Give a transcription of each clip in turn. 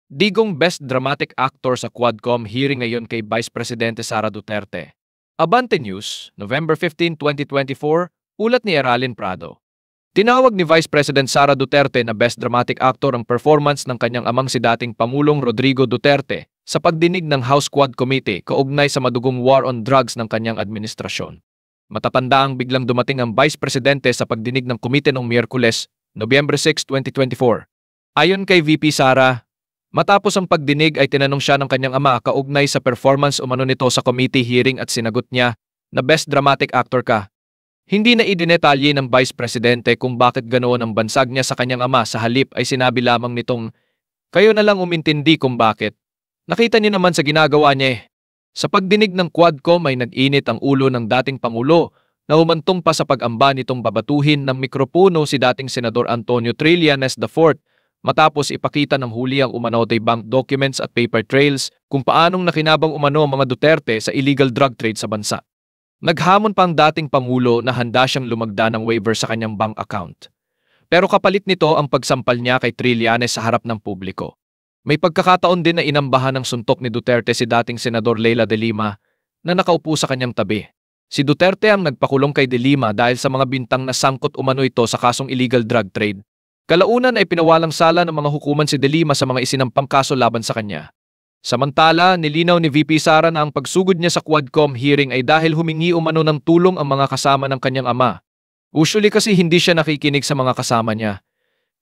Digong Best Dramatic Actor sa Quadcom hearing ngayon kay Vice Presidente Sara Duterte. Abante News, November 15, 2024, ulat ni Eralyn Prado. Tinawag ni Vice President Sara Duterte na Best Dramatic Actor ang performance ng kanyang amang si dating Pamulong Rodrigo Duterte sa pagdinig ng House Quad Committee kaugnay sa madugong war on drugs ng kanyang administrasyon. Matatandaang biglang dumating ang Vice Presidente sa pagdinig ng komite noong Miyerkules, Nobyembre 6, 2024. Ayon kay VP Sara, matapos ang pagdinig ay tinanong siya ng kanyang ama kaugnay sa performance umano nito sa committee hearing at sinagot niya na Best Dramatic Actor ka. Hindi na idinetalye ng Vice Presidente kung bakit ganoon ang bansag niya sa kanyang ama, sa halip ay sinabi lamang nitong, "Kayo na lang umintindi kung bakit. Nakita niyo naman sa ginagawa niya eh." Sa pagdinig ng Quadcom ay nag-init ang ulo ng dating Pangulo na humantong pa sa pag-amba nitong babatuhin ng mikropono si dating Senador Antonio Trillanes IV matapos ipakita ng huli ang umano'y bank documents at paper trails kung paanong nakinabang umano ang mga Duterte sa illegal drug trade sa bansa. Naghamon pa ang dating Pangulo na handa siyang lumagda ng waiver sa kanyang bank account. Pero kapalit nito ang pagsampal niya kay Trillanes sa harap ng publiko. May pagkakataon din na inambahan ng suntok ni Duterte si dating Senador Leila de Lima na nakaupo sa kanyang tabi. Si Duterte ang nagpakulong kay de Lima dahil sa mga bintang na sangkot umano ito sa kasong illegal drug trade. Kalaunan ay pinawalang sala ng mga hukuman si de Lima sa mga isinampang kaso laban sa kanya. Samantala, nilinaw ni VP Sara na ang pagsugod niya sa Quadcom hearing ay dahil humingi umano ng tulong ang mga kasama ng kanyang ama. Usually kasi hindi siya nakikinig sa mga kasama niya.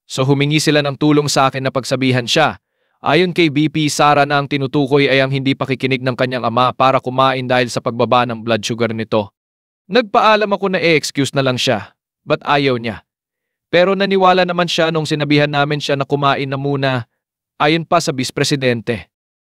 So humingi sila ng tulong sa akin na pagsabihan siya. Ayon kay VP Sara na ang tinutukoy ay ang hindi pakikinig ng kanyang ama para kumain dahil sa pagbaba ng blood sugar nito. Nagpaalam ako na excuse na lang siya, but ayaw niya. Pero naniwala naman siya nung sinabihan namin siya na kumain na muna, ayon pa sa Vice Presidente.